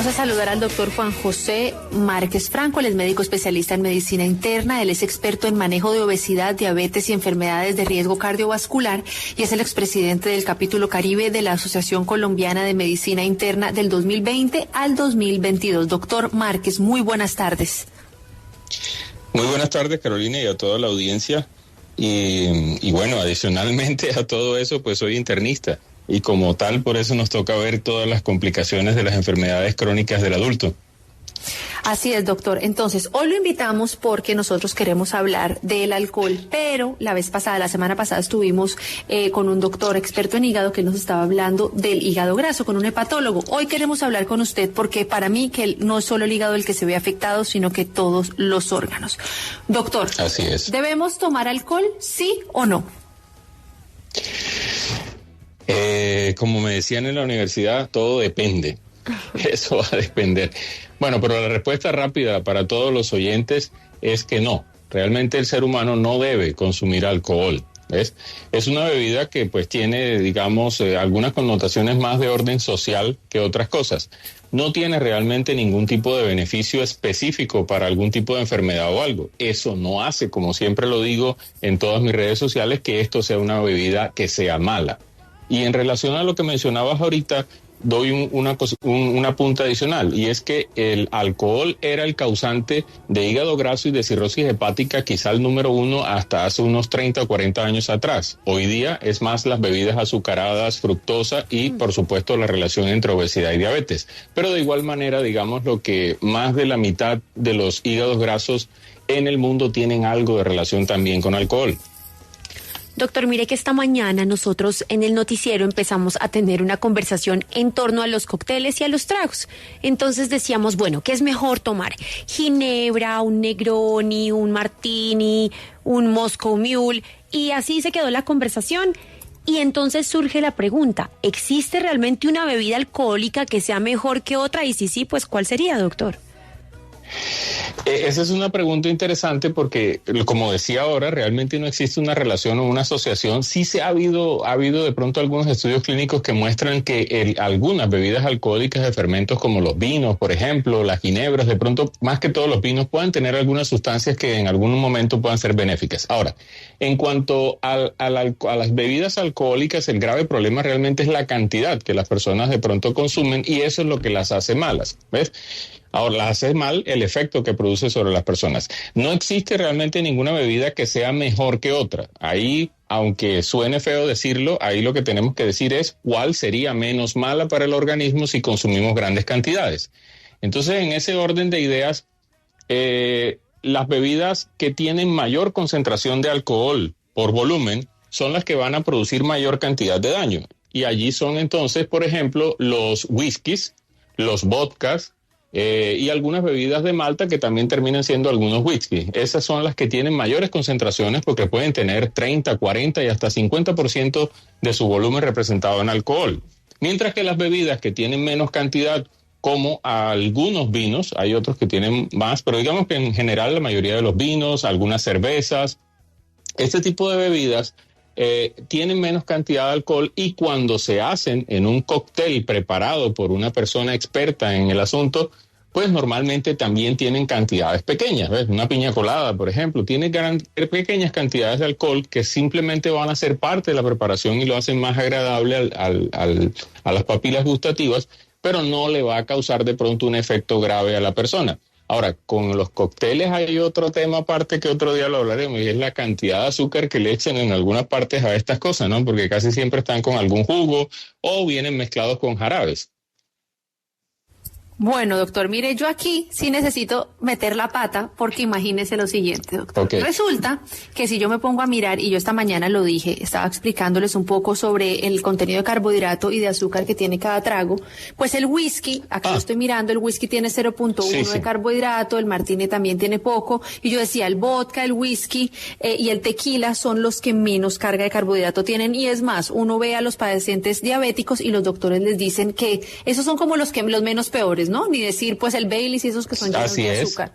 Vamos a saludar al doctor Juan José Márquez Franco, él es médico especialista en medicina interna, él es experto en manejo de obesidad, diabetes y enfermedades de riesgo cardiovascular y es el expresidente del capítulo Caribe de la Asociación Colombiana de Medicina Interna del 2020 al 2022. Doctor Márquez, muy buenas tardes. Muy buenas tardes, Carolina, y a toda la audiencia. Y bueno, adicionalmente a todo eso, pues soy internista. Y como tal, por eso nos toca ver todas las complicaciones de las enfermedades crónicas del adulto. Así es, doctor. Entonces, hoy lo invitamos porque nosotros queremos hablar del alcohol, pero la semana pasada estuvimos con un doctor experto en hígado que nos estaba hablando del hígado graso, con un hepatólogo. Hoy queremos hablar con usted porque para mí que no es solo el hígado el que se ve afectado, sino que todos los órganos. Doctor, así es. ¿Debemos tomar alcohol, sí o no? Como me decían en la universidad, todo depende. Eso va a depender. Bueno, pero la respuesta rápida para todos los oyentes es que no. Realmente el ser humano no debe consumir alcohol. ¿Ves? Es una bebida que pues tiene, digamos, algunas connotaciones más de orden social que otras cosas. No tiene realmente ningún tipo de beneficio específico para algún tipo de enfermedad o algo. Eso no hace, como siempre lo digo en todas mis redes sociales, que esto sea una bebida que sea mala. Y en relación a lo que mencionabas ahorita, doy una punta adicional, y es que el alcohol era el causante de hígado graso y de cirrosis hepática, quizá el número 1 hasta hace unos 30 o 40 años atrás. Hoy día es más las bebidas azucaradas, fructosa y, por supuesto, la relación entre obesidad y diabetes. Pero de igual manera, digamos lo que más de la mitad de los hígados grasos en el mundo tienen algo de relación también con alcohol. Doctor, mire que esta mañana nosotros en el noticiero empezamos a tener una conversación en torno a los cócteles y a los tragos. Entonces decíamos, bueno, ¿qué es mejor tomar? Ginebra, un Negroni, un Martini, un Moscow Mule, y así se quedó la conversación. Y entonces surge la pregunta, ¿existe realmente una bebida alcohólica que sea mejor que otra? Y si sí, pues ¿cuál sería, doctor? Esa es una pregunta interesante porque, como decía ahora, realmente no existe una relación o una asociación. Sí ha habido de pronto algunos estudios clínicos que muestran que algunas bebidas alcohólicas de fermentos como los vinos, por ejemplo, las ginebras, de pronto, más que todos los vinos, pueden tener algunas sustancias que en algún momento puedan ser benéficas. Ahora, en cuanto a las bebidas alcohólicas, el grave problema realmente es la cantidad que las personas de pronto consumen, y eso es lo que las hace malas, ¿ves? Ahora, las hace mal el efecto que produce sobre las personas. No existe realmente ninguna bebida que sea mejor que otra. Ahí, aunque suene feo decirlo, ahí lo que tenemos que decir es cuál sería menos mala para el organismo si consumimos grandes cantidades. Entonces, en ese orden de ideas, las bebidas que tienen mayor concentración de alcohol por volumen son las que van a producir mayor cantidad de daño. Y allí son entonces, por ejemplo, los whiskies, los vodkas, y algunas bebidas de malta que también terminan siendo algunos whisky. Esas son las que tienen mayores concentraciones porque pueden tener 30, 40 y hasta 50% de su volumen representado en alcohol. Mientras que las bebidas que tienen menos cantidad, como algunos vinos, hay otros que tienen más, pero digamos que en general la mayoría de los vinos, algunas cervezas, este tipo de bebidas tienen menos cantidad de alcohol, y cuando se hacen en un cóctel preparado por una persona experta en el asunto, pues normalmente también tienen cantidades pequeñas, ¿ves? Una piña colada, por ejemplo, tiene pequeñas cantidades de alcohol que simplemente van a ser parte de la preparación y lo hacen más agradable a las papilas gustativas, pero no le va a causar de pronto un efecto grave a la persona. Ahora, con los cócteles hay otro tema aparte que otro día lo hablaremos, y es la cantidad de azúcar que le echan en algunas partes a estas cosas, ¿no? Porque casi siempre están con algún jugo o vienen mezclados con jarabes. Bueno, doctor, mire, yo aquí sí necesito meter la pata porque imagínese lo siguiente, doctor. Okay. Resulta que si yo me pongo a mirar, y yo esta mañana lo dije, estaba explicándoles un poco sobre el contenido de carbohidrato y de azúcar que tiene cada trago, pues el whisky, acá lo estoy mirando, el whisky tiene 0.1 de carbohidrato, el martini también tiene poco, y yo decía, el vodka, el whisky y el tequila son los que menos carga de carbohidrato tienen, y es más, uno ve a los pacientes diabéticos y los doctores les dicen que esos son como los menos peores, ¿no? Ni decir, pues, el Baileys y esos que son llenos de azúcar.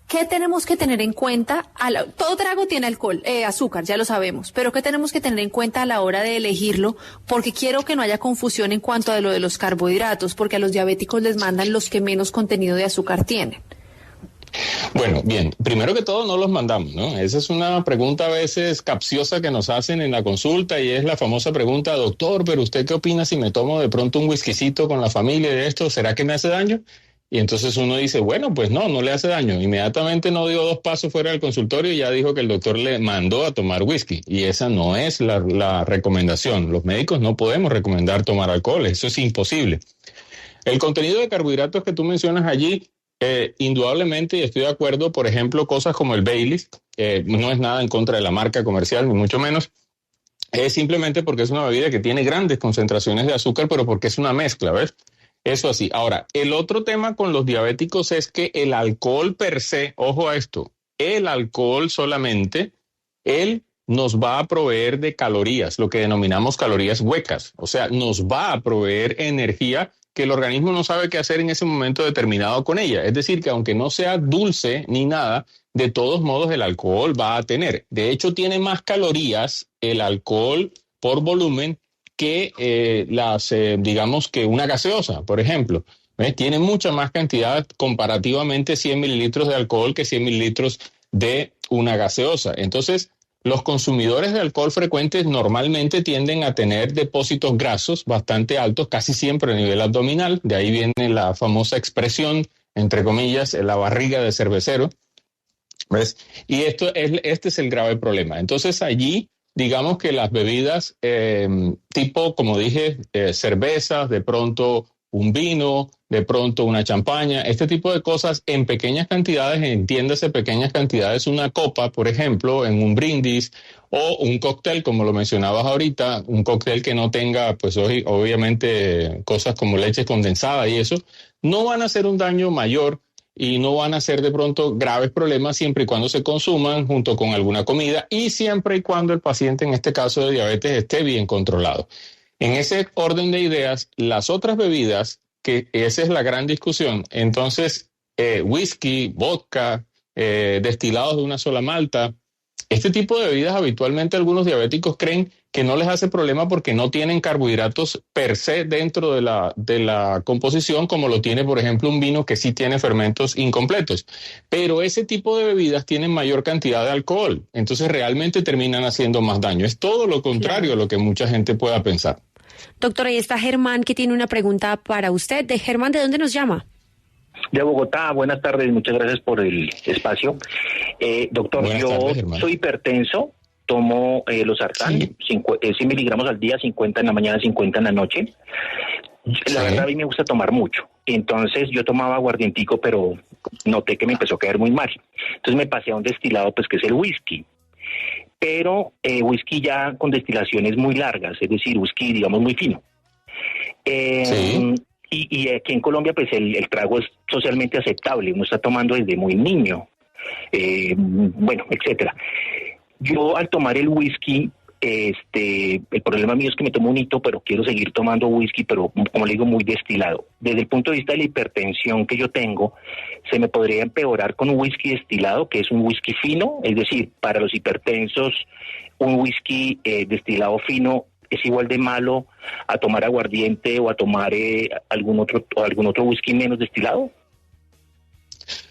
¿Qué tenemos que tener en cuenta? Todo trago tiene alcohol, azúcar, ya lo sabemos, pero ¿qué tenemos que tener en cuenta a la hora de elegirlo? Porque quiero que no haya confusión en cuanto a lo de los carbohidratos, porque a los diabéticos les mandan los que menos contenido de azúcar tienen. Bueno, bien, primero que todo no los mandamos, ¿no? Esa es una pregunta a veces capciosa que nos hacen en la consulta y es la famosa pregunta, doctor, pero ¿usted qué opina si me tomo de pronto un whiskycito con la familia de esto? ¿Será que me hace daño? Y entonces uno dice, bueno, pues no le hace daño. Inmediatamente no dio 2 pasos fuera del consultorio y ya dijo que el doctor le mandó a tomar whisky. Y esa no es la recomendación. Los médicos no podemos recomendar tomar alcohol, eso es imposible. El contenido de carbohidratos que tú mencionas allí, indudablemente, y estoy de acuerdo, por ejemplo, cosas como el Baileys, no es nada en contra de la marca comercial, ni mucho menos, es simplemente porque es una bebida que tiene grandes concentraciones de azúcar, pero porque es una mezcla, ¿ves? Eso así. Ahora, el otro tema con los diabéticos es que el alcohol per se, ojo a esto, el alcohol solamente, él nos va a proveer de calorías, lo que denominamos calorías huecas, o sea, nos va a proveer energía que el organismo no sabe qué hacer en ese momento determinado con ella. Es decir, que aunque no sea dulce ni nada, de todos modos el alcohol va a tener. De hecho, tiene más calorías el alcohol por volumen que digamos que una gaseosa, por ejemplo. Tiene mucha más cantidad, comparativamente 100 mililitros de alcohol que 100 mililitros de una gaseosa. Entonces, los consumidores de alcohol frecuentes normalmente tienden a tener depósitos grasos bastante altos, casi siempre a nivel abdominal. De ahí viene la famosa expresión, entre comillas, la barriga de cervecero. ¿Ves? Y este es el grave problema. Entonces, allí, digamos que las bebidas tipo, como dije, cervezas, de pronto un vino, de pronto una champaña, este tipo de cosas en pequeñas cantidades, entiéndase pequeñas cantidades, una copa, por ejemplo, en un brindis, o un cóctel, como lo mencionabas ahorita, un cóctel que no tenga, pues obviamente, cosas como leche condensada y eso, no van a hacer un daño mayor y no van a ser de pronto graves problemas siempre y cuando se consuman junto con alguna comida y siempre y cuando el paciente, en este caso de diabetes, esté bien controlado. En ese orden de ideas, las otras bebidas, que esa es la gran discusión, entonces whisky, vodka, destilados de una sola malta, este tipo de bebidas habitualmente algunos diabéticos creen que no les hace problema porque no tienen carbohidratos per se dentro de la composición, como lo tiene, por ejemplo, un vino que sí tiene fermentos incompletos. Pero ese tipo de bebidas tienen mayor cantidad de alcohol, entonces realmente terminan haciendo más daño. Es todo lo contrario a lo que mucha gente pueda pensar. Doctor, ahí está Germán, que tiene una pregunta para usted. Germán, ¿de dónde nos llama? De Bogotá, buenas tardes, muchas gracias por el espacio. Doctor, buenas yo tardes, Germán. Soy hipertenso, tomo losartán, 100 miligramos al día, 50 en la mañana, 50 en la noche. La verdad a mí me gusta tomar mucho, entonces yo tomaba aguardientico, pero noté que me empezó a caer muy mal. Entonces me pasé a un destilado, pues que es el whisky. Pero whisky ya con destilaciones muy largas, es decir, whisky, digamos, muy fino. Y aquí en Colombia, pues el trago es socialmente aceptable, uno está tomando desde muy niño, bueno, etcétera. Yo al tomar el whisky, el problema mío es que me tomo un hito, pero quiero seguir tomando whisky, pero como le digo, muy destilado. Desde el punto de vista de la hipertensión que yo tengo, se me podría empeorar con un whisky destilado, que es un whisky fino, es decir, para los hipertensos, un whisky destilado fino es igual de malo a tomar aguardiente o a tomar algún otro whisky menos destilado.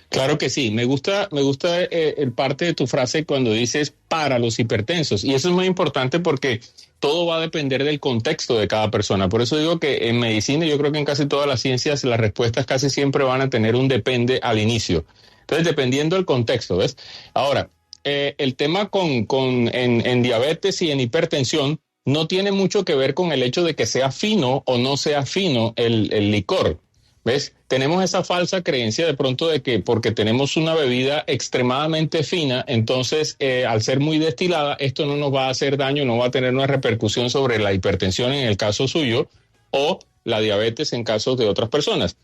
Claro que sí, me gusta el parte de tu frase cuando dices para los hipertensos, y eso es muy importante porque todo va a depender del contexto de cada persona. Por eso digo que en medicina, yo creo que en casi todas las ciencias, las respuestas casi siempre van a tener un depende al inicio. Entonces, dependiendo del contexto, ¿ves? Ahora, el tema en diabetes y en hipertensión no tiene mucho que ver con el hecho de que sea fino o no sea fino el licor. ¿Ves? Tenemos esa falsa creencia de pronto de que porque tenemos una bebida extremadamente fina, entonces al ser muy destilada, esto no nos va a hacer daño, no va a tener una repercusión sobre la hipertensión en el caso suyo o la diabetes en casos de otras personas.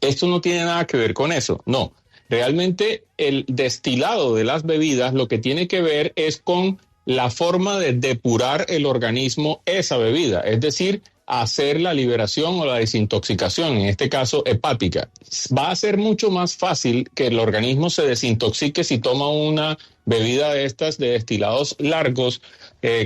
Esto no tiene nada que ver con eso, no. Realmente el destilado de las bebidas lo que tiene que ver es con la forma de depurar el organismo esa bebida, es decir, hacer la liberación o la desintoxicación, en este caso hepática. Va a ser mucho más fácil que el organismo se desintoxique si toma una bebida de estas de destilados largos,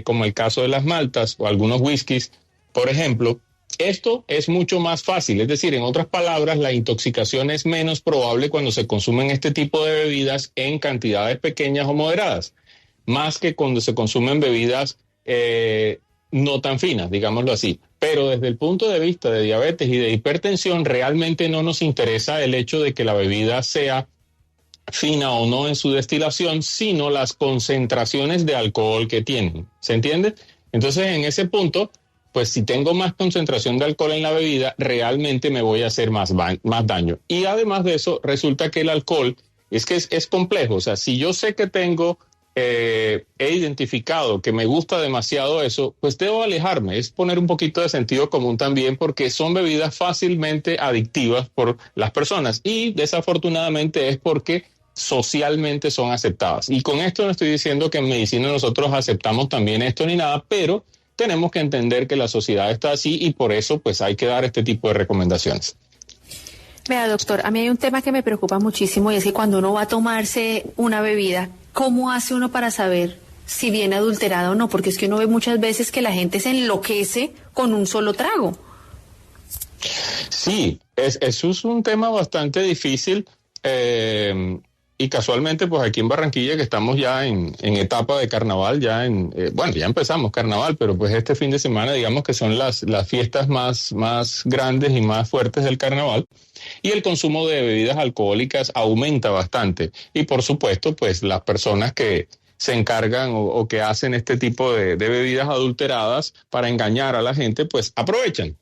como el caso de las maltas o algunos whiskies, por ejemplo. Esto es mucho más fácil, es decir, en otras palabras, la intoxicación es menos probable cuando se consumen este tipo de bebidas en cantidades pequeñas o moderadas, más que cuando se consumen bebidas no tan finas, digámoslo así. Pero desde el punto de vista de diabetes y de hipertensión, realmente no nos interesa el hecho de que la bebida sea fina o no en su destilación, sino las concentraciones de alcohol que tienen. ¿Se entiende? Entonces, en ese punto, pues si tengo más concentración de alcohol en la bebida, realmente me voy a hacer más daño. Y además de eso, resulta que el alcohol es complejo. O sea, si yo sé que he identificado que me gusta demasiado eso, pues debo alejarme. Es poner un poquito de sentido común también, porque son bebidas fácilmente adictivas por las personas y desafortunadamente es porque socialmente son aceptadas. Y con esto no estoy diciendo que en medicina nosotros aceptamos también esto ni nada, pero tenemos que entender que la sociedad está así y por eso pues hay que dar este tipo de recomendaciones. Vea, doctor, a mí hay un tema que me preocupa muchísimo y es que cuando uno va a tomarse una bebida, ¿cómo hace uno para saber si viene adulterada o no? Porque es que uno ve muchas veces que la gente se enloquece con un solo trago. Sí, eso es un tema bastante difícil. Y casualmente, pues aquí en Barranquilla, que estamos ya en etapa de carnaval, ya empezamos carnaval, pero pues este fin de semana, digamos que son las fiestas más grandes y más fuertes del carnaval, y el consumo de bebidas alcohólicas aumenta bastante. Y por supuesto, pues las personas que se encargan o que hacen este tipo de bebidas adulteradas para engañar a la gente, pues aprovechan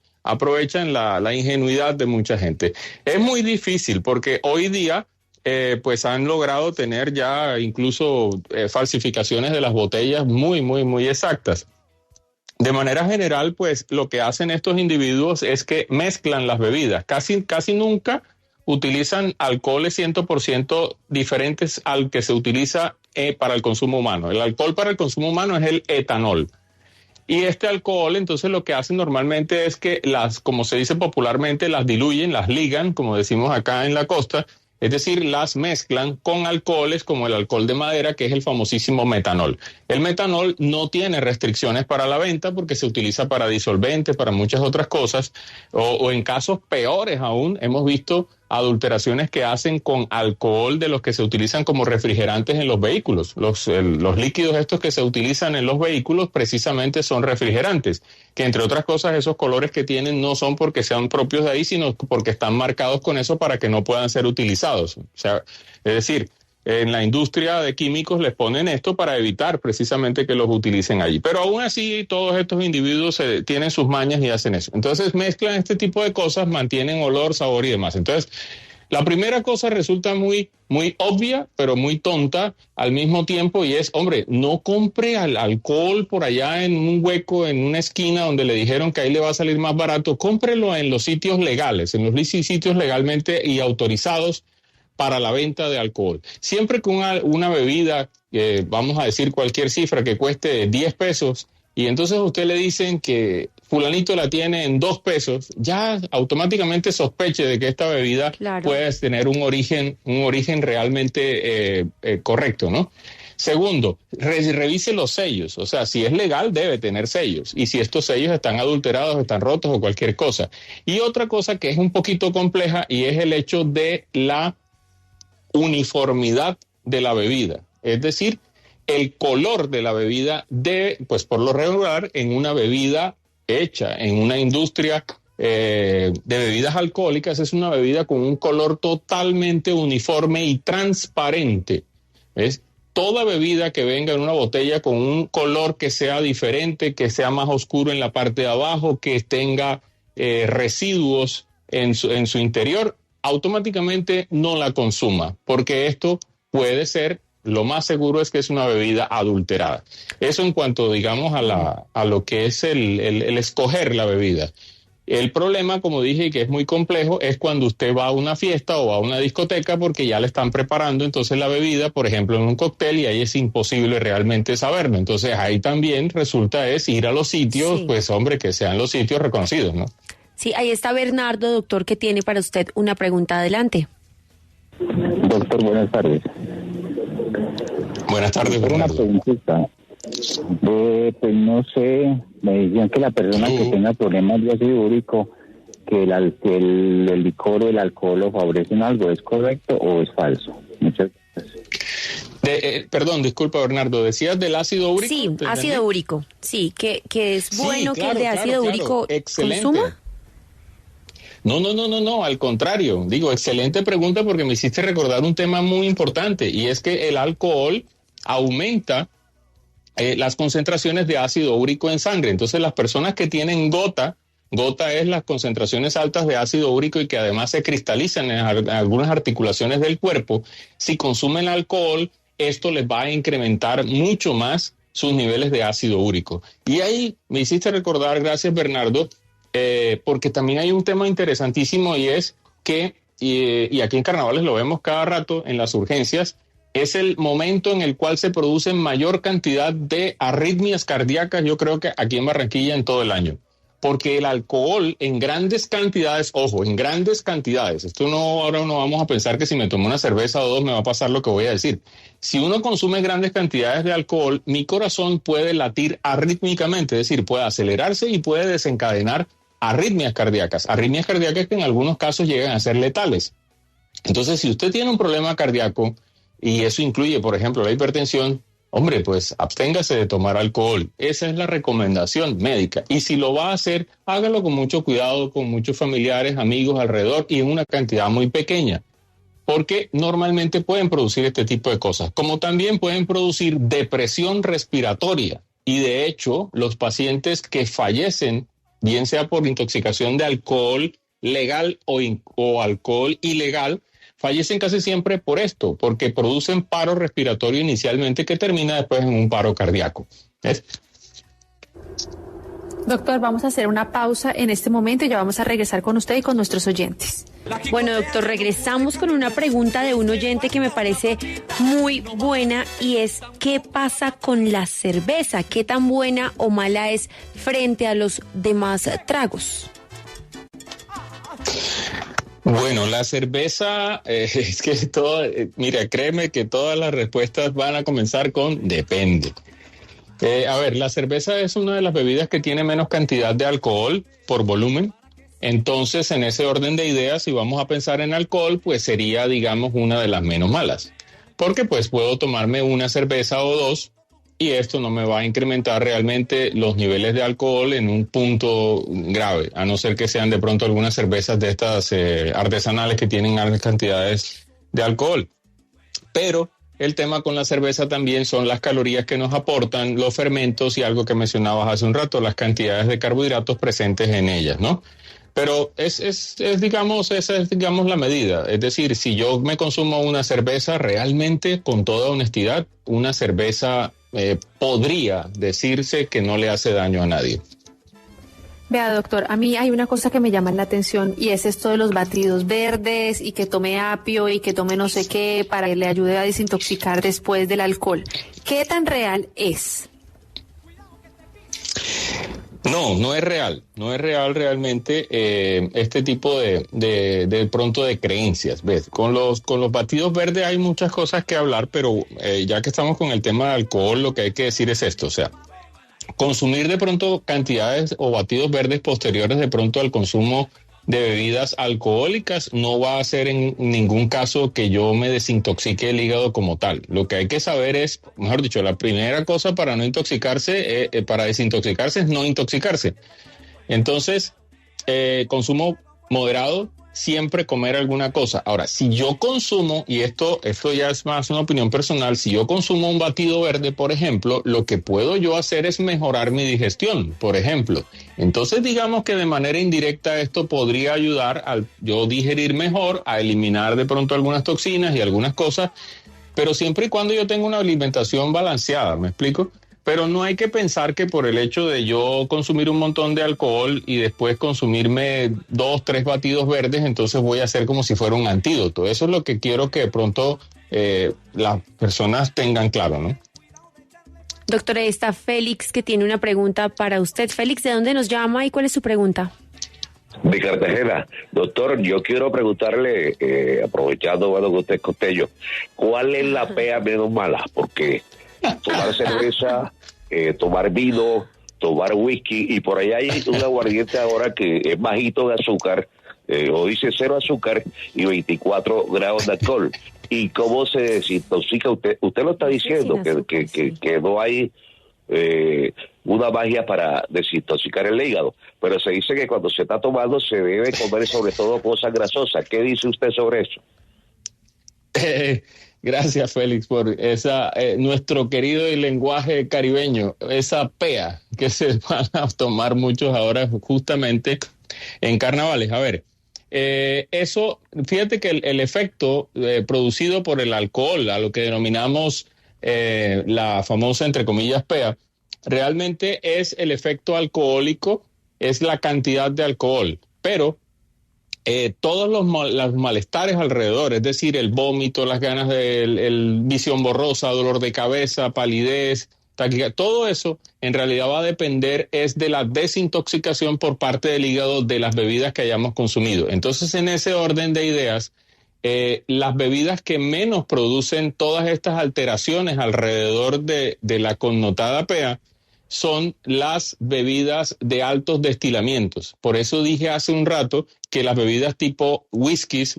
la ingenuidad de mucha gente. Es muy difícil porque hoy día pues han logrado tener ya incluso falsificaciones de las botellas muy, muy, muy exactas. De manera general, pues lo que hacen estos individuos es que mezclan las bebidas. Casi nunca utilizan alcoholes 100% diferentes al que se utiliza para el consumo humano. El alcohol para el consumo humano es el etanol. Y este alcohol, entonces, lo que hacen normalmente es que como se dice popularmente, las diluyen, las ligan, como decimos acá en la costa. Es decir, las mezclan con alcoholes como el alcohol de madera, que es el famosísimo metanol. El metanol no tiene restricciones para la venta porque se utiliza para disolventes, para muchas otras cosas, o en casos peores aún, hemos visto adulteraciones que hacen con alcohol de los que se utilizan como refrigerantes en los vehículos. Los líquidos estos que se utilizan en los vehículos precisamente son refrigerantes, que entre otras cosas esos colores que tienen no son porque sean propios de ahí, sino porque están marcados con eso para que no puedan ser utilizados. O sea, es decir, en la industria de químicos les ponen esto para evitar precisamente que los utilicen allí. Pero aún así todos estos individuos tienen sus mañas y hacen eso. Entonces mezclan este tipo de cosas, mantienen olor, sabor y demás. Entonces la primera cosa resulta muy, muy obvia, pero muy tonta al mismo tiempo, y es, hombre, no compre alcohol por allá en un hueco, en una esquina donde le dijeron que ahí le va a salir más barato. Cómprelo en los sitios legales, en los sitios legalmente y autorizados para la venta de alcohol. Siempre que una bebida, vamos a decir cualquier cifra que cueste 10 pesos, y entonces a usted le dicen que fulanito la tiene en 2 pesos, ya automáticamente sospeche de que esta bebida puede tener un origen realmente correcto, ¿no? Segundo, revise los sellos. O sea, si es legal, debe tener sellos. Y si estos sellos están adulterados, están rotos o cualquier cosa. Y otra cosa que es un poquito compleja y es el hecho de la uniformidad de la bebida. Es decir, el color de la bebida debe, pues por lo regular, en una bebida hecha en una industria de bebidas alcohólicas, es una bebida con un color totalmente uniforme y transparente. ¿Ves? Toda bebida que venga en una botella con un color que sea diferente, que sea más oscuro en la parte de abajo, que tenga residuos en su interior, automáticamente no la consuma, porque esto puede ser, lo más seguro es que es una bebida adulterada. Eso en cuanto, digamos, a lo que es el escoger la bebida. El problema, como dije, y que es muy complejo, es cuando usted va a una fiesta o a una discoteca porque ya le están preparando entonces la bebida, por ejemplo, en un cóctel, y ahí es imposible realmente saberlo. Entonces ahí también resulta es ir a los sitios, Sí. pues hombre, que sean los sitios reconocidos, ¿no? Sí, ahí está Bernardo, doctor, que tiene para usted una pregunta. Adelante. Doctor, buenas tardes. Buenas tardes, Por una Bernardo. preguntita. Pues no sé, me decían que la persona que tenga problemas de ácido úrico, que el licor o el alcohol lo favorecen algo, ¿es correcto o es falso? Muchas gracias. Perdón, disculpa, Bernardo, ¿decías del ácido úrico? Sí, ¿Te entendí? ácido úrico. Sí, que es Sí, bueno claro, que el de ácido claro, úrico excelente. consuma. No, al contrario. Digo, excelente pregunta porque me hiciste recordar un tema muy importante, y es que el alcohol aumenta las concentraciones de ácido úrico en sangre. Entonces, las personas que tienen gota es las concentraciones altas de ácido úrico y que además se cristalizan en algunas articulaciones del cuerpo. Si consumen alcohol, esto les va a incrementar mucho más sus niveles de ácido úrico. Y ahí me hiciste recordar, gracias Bernardo, porque también hay un tema interesantísimo, y es que, y aquí en Carnavales lo vemos cada rato en las urgencias, es el momento en el cual se producen mayor cantidad de arritmias cardíacas, yo creo que aquí en Barranquilla en todo el año. Porque el alcohol en grandes cantidades, ojo, en grandes cantidades, ahora no vamos a pensar que si me tomo una cerveza o dos me va a pasar lo que voy a decir. Si uno consume grandes cantidades de alcohol, mi corazón puede latir arrítmicamente, es decir, puede acelerarse y puede desencadenar arritmias cardíacas que en algunos casos llegan a ser letales. Entonces, si usted tiene un problema cardíaco, y eso incluye, por ejemplo, la hipertensión, hombre, pues absténgase de tomar alcohol. Esa es la recomendación médica. Y si lo va a hacer, hágalo con mucho cuidado, con muchos familiares, amigos alrededor y en una cantidad muy pequeña, porque normalmente pueden producir este tipo de cosas, como también pueden producir depresión respiratoria. Y de hecho, los pacientes que fallecen, bien sea por intoxicación de alcohol legal o alcohol ilegal, fallecen casi siempre por esto, porque producen paro respiratorio inicialmente que termina después en un paro cardíaco. ¿Ves? Doctor, vamos a hacer una pausa en este momento y ya vamos a regresar con usted y con nuestros oyentes. Bueno, doctor, regresamos con una pregunta de un oyente que me parece muy buena, y es ¿qué pasa con la cerveza? ¿Qué tan buena o mala es frente a los demás tragos? Bueno, la cerveza, es que todo, mira, créeme que todas las respuestas van a comenzar con depende. A ver, la cerveza es una de las bebidas que tiene menos cantidad de alcohol por volumen. Entonces, en ese orden de ideas, si vamos a pensar en alcohol, pues sería, digamos, una de las menos malas. Porque pues puedo tomarme una cerveza o dos y esto no me va a incrementar realmente los niveles de alcohol en un punto grave, a no ser que sean de pronto algunas cervezas de estas artesanales que tienen grandes cantidades de alcohol. Pero el tema con la cerveza también son las calorías que nos aportan, los fermentos y algo que mencionabas hace un rato, las cantidades de carbohidratos presentes en ellas, ¿no? Pero esa es, digamos, la medida. Es decir, si yo me consumo una cerveza, realmente, con toda honestidad, una cerveza podría decirse que no le hace daño a nadie. Vea, doctor, a mí hay una cosa que me llama la atención y es esto de los batidos verdes y que tome apio y que tome no sé qué para que le ayude a desintoxicar después del alcohol. ¿Qué tan real es? No es real. No es real realmente este tipo de pronto de creencias. ¿Ves? Con los batidos verdes hay muchas cosas que hablar, pero ya que estamos con el tema de alcohol, lo que hay que decir es esto, o sea, consumir de pronto cantidades o batidos verdes posteriores de pronto al consumo de bebidas alcohólicas no va a hacer en ningún caso que yo me desintoxique el hígado como tal. Lo que hay que saber es, mejor dicho, la primera cosa para no intoxicarse, para desintoxicarse es no intoxicarse. Entonces, consumo moderado, siempre comer alguna cosa. Ahora, si yo consumo, y esto ya es más una opinión personal, si yo consumo un batido verde, por ejemplo, lo que puedo yo hacer es mejorar mi digestión, por ejemplo. Entonces, digamos que de manera indirecta esto podría ayudar al yo digerir mejor, a eliminar de pronto algunas toxinas y algunas cosas, pero siempre y cuando yo tenga una alimentación balanceada, ¿me explico? Pero no hay que pensar que por el hecho de yo consumir un montón de alcohol y después consumirme 2, 3 batidos verdes, entonces voy a hacer como si fuera un antídoto. Eso es lo que quiero que de pronto las personas tengan claro, ¿no? Doctora, está Félix que tiene una pregunta para usted. Félix, ¿de dónde nos llama y cuál es su pregunta? De Cartagena. Doctor, yo quiero preguntarle, aprovechando que usted es costeño, ¿cuál es la pea menos mala? Porque tomar cerveza, tomar vino, tomar whisky, y por ahí hay un aguardiente ahora que es bajito de azúcar, o dice 0 azúcar y 24 grados de alcohol. ¿Y cómo se desintoxica? Usted lo está diciendo, que no hay una magia para desintoxicar el hígado, pero se dice que cuando se está tomando se debe comer sobre todo cosas grasosas. ¿Qué dice usted sobre eso? Gracias, Félix, por esa nuestro querido y lenguaje caribeño, esa pea que se van a tomar muchos ahora justamente en carnavales. A ver, eso, fíjate que el efecto producido por el alcohol, a lo que denominamos la famosa, entre comillas, pea, realmente es el efecto alcohólico, es la cantidad de alcohol, pero todos los malestares alrededor, es decir, el vómito, las ganas de visión borrosa, dolor de cabeza, palidez, todo eso en realidad va a depender es de la desintoxicación por parte del hígado de las bebidas que hayamos consumido. Entonces, en ese orden de ideas, las bebidas que menos producen todas estas alteraciones alrededor de la connotada PEA son las bebidas de altos destilamientos. Por eso dije hace un rato que las bebidas tipo whiskies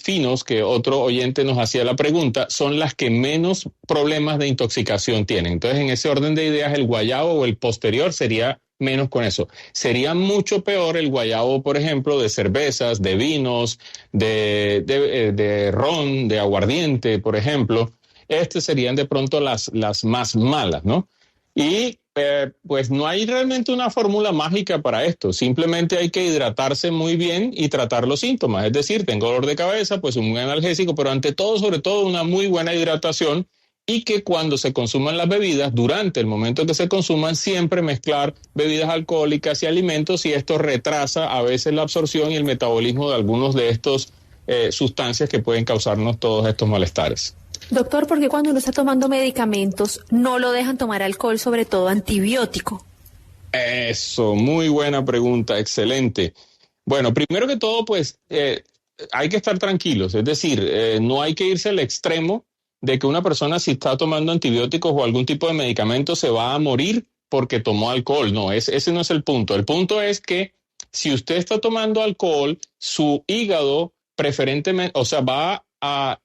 finos, que otro oyente nos hacía la pregunta, son las que menos problemas de intoxicación tienen. Entonces, en ese orden de ideas, el guayabo o el posterior sería menos con eso. Sería mucho peor el guayabo, por ejemplo, de cervezas, de vinos, de ron, de aguardiente, por ejemplo. Serían de pronto las más malas, ¿no? Y pues no hay realmente una fórmula mágica para esto, simplemente hay que hidratarse muy bien y tratar los síntomas, es decir, tengo dolor de cabeza, pues un buen analgésico, pero ante todo, sobre todo, una muy buena hidratación, y que cuando se consuman las bebidas, durante el momento en que se consuman, siempre mezclar bebidas alcohólicas y alimentos, y esto retrasa a veces la absorción y el metabolismo de algunos de estos sustancias que pueden causarnos todos estos malestares. Doctor, ¿por qué cuando uno está tomando medicamentos no lo dejan tomar alcohol, sobre todo antibiótico? Eso, muy buena pregunta, excelente. Bueno, primero que todo, pues hay que estar tranquilos, es decir, no hay que irse al extremo de que una persona, si está tomando antibióticos o algún tipo de medicamento, se va a morir porque tomó alcohol. No, ese no es el punto. El punto es que si usted está tomando alcohol, su hígado preferentemente, o sea, va a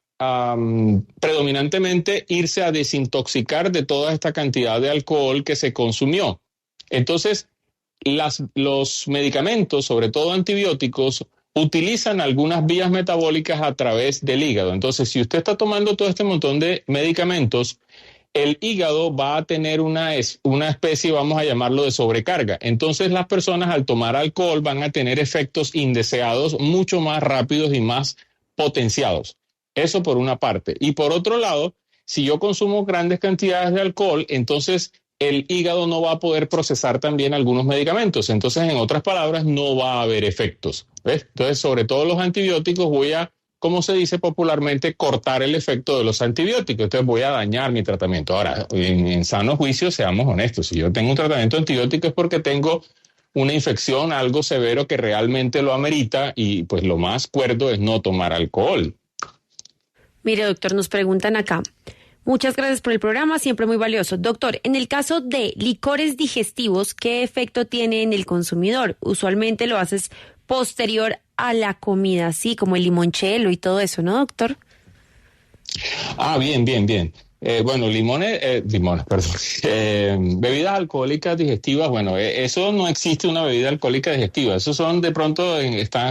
predominantemente irse a desintoxicar de toda esta cantidad de alcohol que se consumió. Entonces, los medicamentos, sobre todo antibióticos, utilizan algunas vías metabólicas a través del hígado. Entonces, si usted está tomando todo este montón de medicamentos, el hígado va a tener una especie, vamos a llamarlo, de sobrecarga. Entonces, las personas al tomar alcohol van a tener efectos indeseados mucho más rápidos y más potenciados. Eso por una parte. Y por otro lado, si yo consumo grandes cantidades de alcohol, entonces el hígado no va a poder procesar también algunos medicamentos. Entonces, en otras palabras, no va a haber efectos. ¿Ves? Entonces, sobre todo los antibióticos, voy a, como se dice popularmente, cortar el efecto de los antibióticos. Entonces, voy a dañar mi tratamiento. Ahora, en sano juicio, seamos honestos. Si yo tengo un tratamiento antibiótico es porque tengo una infección, algo severo que realmente lo amerita, y pues lo más cuerdo es no tomar alcohol. Mire, doctor, nos preguntan acá. Muchas gracias por el programa, siempre muy valioso. Doctor, en el caso de licores digestivos, ¿qué efecto tiene en el consumidor? Usualmente lo haces posterior a la comida, así como el limoncello y todo eso, ¿no, doctor? Bien. Bebidas alcohólicas digestivas, bueno, eso no existe una bebida alcohólica digestiva. Eso son de pronto,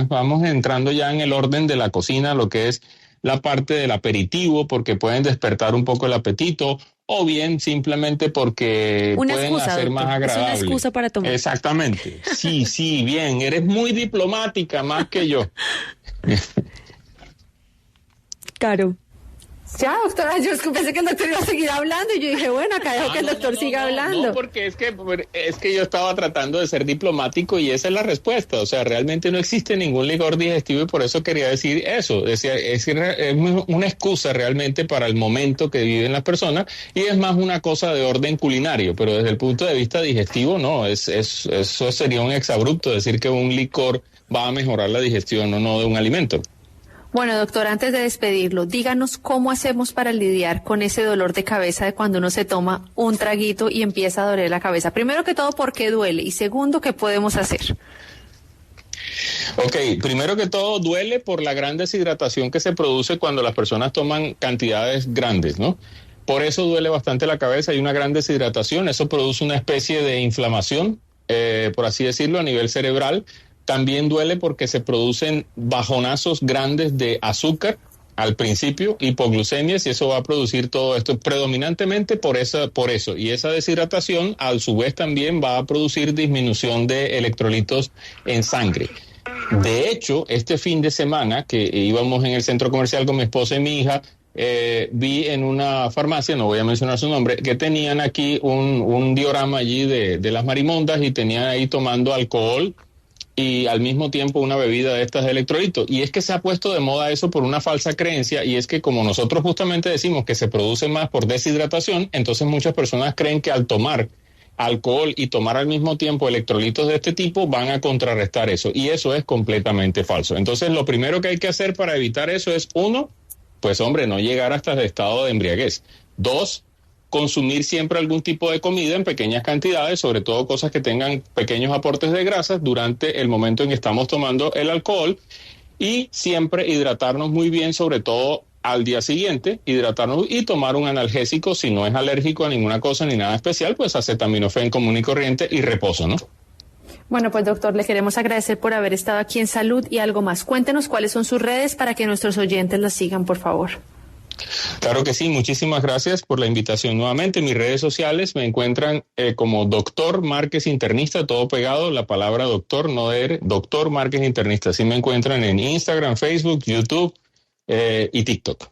vamos entrando ya en el orden de la cocina, lo que es la parte del aperitivo, porque pueden despertar un poco el apetito, o bien simplemente porque pueden hacer más agradable. Es una excusa para tomar. Exactamente. Sí, bien. Eres muy diplomática, más que yo. Claro. Ya, doctora, yo pensé que el doctor iba a seguir hablando y yo dije, bueno, acá dejo que el doctor siga hablando. No, porque es que yo estaba tratando de ser diplomático y esa es la respuesta. O sea, realmente no existe ningún licor digestivo y por eso quería decir eso. Es una excusa realmente para el momento que viven las personas y es más una cosa de orden culinario, pero desde el punto de vista digestivo, no, eso sería un exabrupto decir que un licor va a mejorar la digestión o no de un alimento. Bueno, doctor, antes de despedirlo, díganos cómo hacemos para lidiar con ese dolor de cabeza de cuando uno se toma un traguito y empieza a doler la cabeza. Primero que todo, ¿por qué duele? Y segundo, ¿qué podemos hacer? Ok, primero que todo duele por la gran deshidratación que se produce cuando las personas toman cantidades grandes, ¿no? Por eso duele bastante la cabeza, hay una gran deshidratación, eso produce una especie de inflamación, por así decirlo, a nivel cerebral. También duele porque se producen bajonazos grandes de azúcar al principio, hipoglucemias, y eso va a producir todo esto predominantemente por eso. Y esa deshidratación, a su vez, también va a producir disminución de electrolitos en sangre. De hecho, este fin de semana que íbamos en el centro comercial con mi esposa y mi hija, vi en una farmacia, no voy a mencionar su nombre, que tenían aquí un diorama allí de las marimondas y tenían ahí tomando alcohol y al mismo tiempo una bebida de estas de electrolitos. Y es que se ha puesto de moda eso por una falsa creencia, y es que como nosotros justamente decimos que se produce más por deshidratación, entonces muchas personas creen que al tomar alcohol y tomar al mismo tiempo electrolitos de este tipo van a contrarrestar eso, y eso es completamente falso. Entonces lo primero que hay que hacer para evitar eso es, uno, pues hombre, no llegar hasta el estado de embriaguez. Dos, consumir siempre algún tipo de comida en pequeñas cantidades, sobre todo cosas que tengan pequeños aportes de grasas durante el momento en que estamos tomando el alcohol, y siempre hidratarnos muy bien, sobre todo al día siguiente, hidratarnos y tomar un analgésico si no es alérgico a ninguna cosa ni nada especial, pues acetaminofén común y corriente y reposo, ¿no? Bueno, pues doctor, le queremos agradecer por haber estado aquí en Salud y algo más. Cuéntenos cuáles son sus redes para que nuestros oyentes las sigan, por favor. Claro que sí, muchísimas gracias por la invitación nuevamente. Mis redes sociales me encuentran como Doctor Márquez Internista, todo pegado, la palabra doctor, no de Doctor Márquez Internista. Así me encuentran en Instagram, Facebook, YouTube y TikTok.